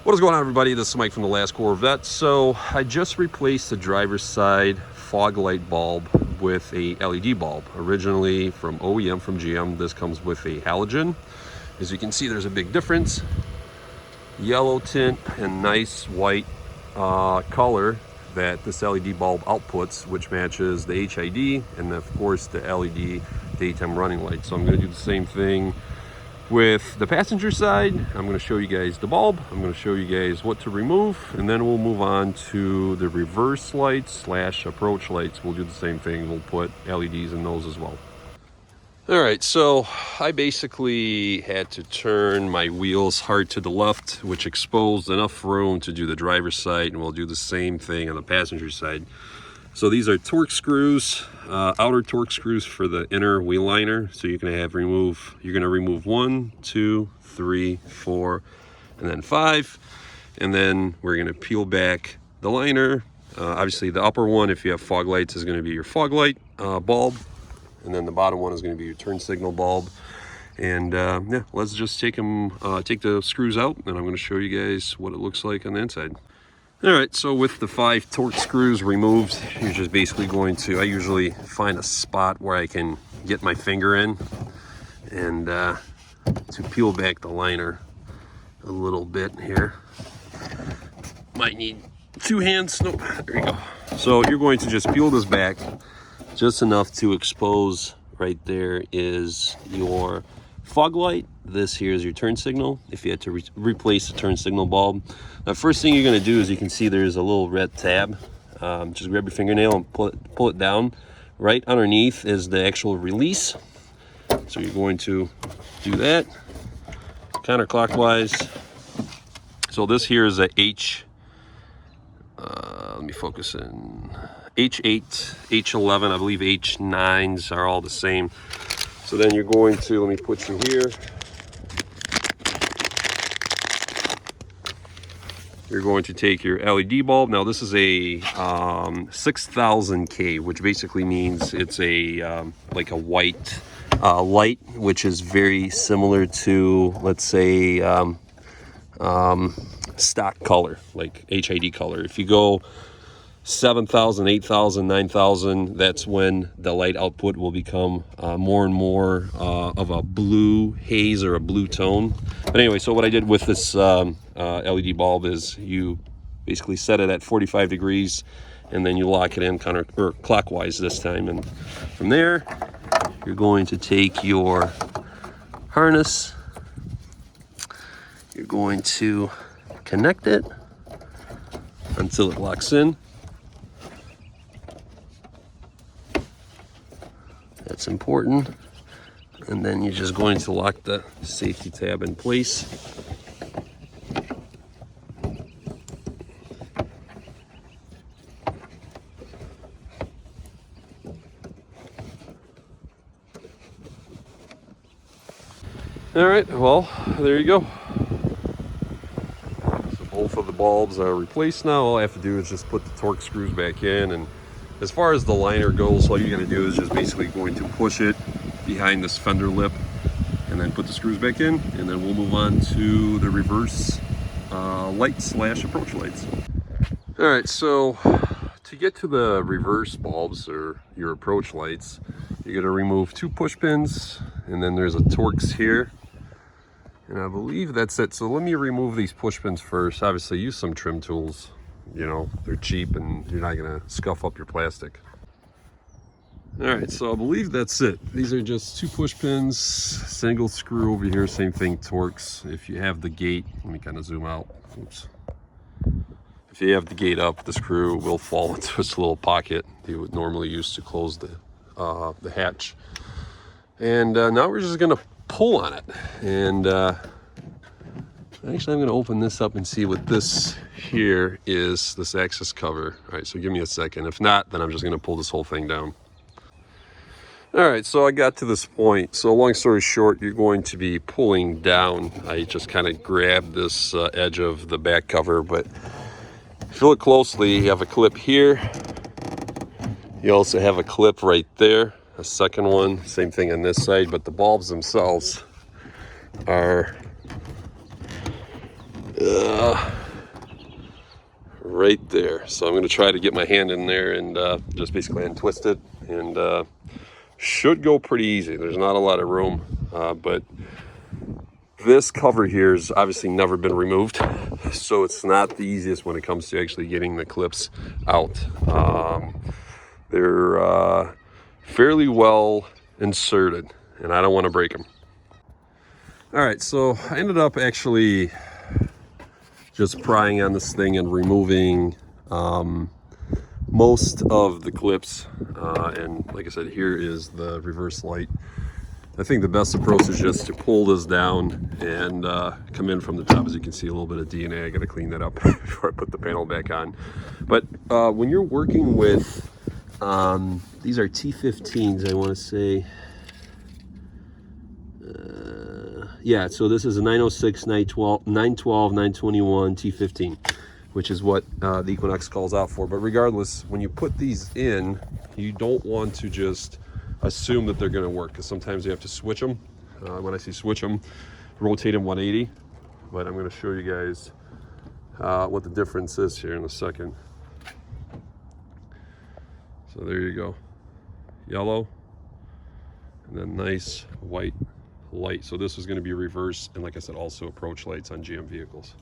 What is going on, everybody? This is Mike from the Last Corvette. So I just replaced the driver's side fog light bulb with a LED bulb. Originally from OEM, from GM, this comes with a halogen. As you can see, there's a big difference. Yellow tint and nice white color that this LED bulb outputs, which matches the HID and of course the LED daytime running light. So I'm going to do the same thing with the passenger side. I'm going to show you guys the bulb, I'm going to show you guys what to remove, and then we'll move on to the reverse lights slash approach lights. We'll do the same thing, we'll put LEDs in those as well. All right, so I basically had to turn my wheels hard to the left, which exposed enough room to do the driver's side, and we'll do the same thing on the passenger side. So these are Torx screws, outer Torx screws for the inner wheel liner. So you're gonna remove 1, 2, 3, 4, and then 5. And then we're gonna peel back the liner. Obviously the upper one, if you have fog lights, is gonna be your fog light bulb. And then the bottom one is gonna be your turn signal bulb. And yeah, let's just take the screws out, and I'm gonna show you guys what it looks like on the inside. All right, so with the 5 Torx screws removed, you're just basically going to, I usually find a spot where I can get my finger in and to peel back the liner a little bit here. Might need 2 hands. Nope, there you go. So you're going to just peel this back just enough to expose. Right there is your fog light. This here is your turn signal if you had to replace the turn signal bulb. The first thing you're going to do is, you can see there's a little red tab. Just grab your fingernail and pull it down. Right underneath is the actual release. So you're going to do that counterclockwise. So this here is a let me focus in, H8, H11, I believe H9s are all the same. So then you're going to, let me put you here. You're going to take your LED bulb. Now this is a 6000K, which basically means it's a like a white light, which is very similar to, let's say, stock color, like HID color. If you go 7,000, 8,000, 9,000, that's when the light output will become more and more of a blue haze or a blue tone. But anyway, so what I did with this LED bulb is you basically set it at 45 degrees and then you lock it in clockwise this time. And from there, you're going to take your harness, you're going to connect it until it locks in. That's important. And then you're just going to lock the safety tab in place. All right, well, there you go. So both of the bulbs are replaced now. All I have to do is just put the Torx screws back in, and as far as the liner goes, all you're going to do is just basically going to push it behind this fender lip and then put the screws back in, and then we'll move on to the reverse light slash approach lights. All right, so to get to the reverse bulbs or your approach lights, you're going to remove 2 push pins, and then there's a Torx here, and I believe that's it. So let me remove these push pins first. Obviously use some trim tools. You know, they're cheap and you're not gonna scuff up your plastic. All right, so I believe that's it. These are just 2 push pins, single screw over here, same thing, Torx. If you have the gate, let me kind of zoom out. Oops. If you have the gate up, the screw will fall into its little pocket you would normally use to close the hatch. And now we're just gonna pull on it. And actually, I'm going to open this up and see what this here is, this access cover. All right, so give me a second. If not, then I'm just going to pull this whole thing down. All right, so I got to this point. So long story short, you're going to be pulling down. I just kind of grabbed this edge of the back cover, but if you look closely, you have a clip here. You also have a clip right there, a second one, same thing on this side, but the bulbs themselves are right there. So I'm going to try to get my hand in there and just basically untwist it, and should go pretty easy. There's not a lot of room, but this cover here has obviously never been removed, so it's not the easiest when it comes to actually getting the clips out. They're fairly well inserted, and I don't want to break them. All right, so I ended up actually just prying on this thing and removing most of the clips, and like I said, here is the reverse light. I think the best approach is just to pull this down and come in from the top. As you can see, a little bit of DNA. I got to clean that up before I put the panel back on. But when you're working with these are T15s, I want to say. Yeah, so this is a 906, 912, 921 T15, which is what the Equinox calls out for. But regardless, when you put these in, you don't want to just assume that they're going to work, because sometimes you have to switch them. When I say switch them, rotate them 180. But I'm going to show you guys what the difference is here in a second. So there you go, yellow, and then nice white light. So this is going to be reverse, and like I said, also approach lights on GM vehicles.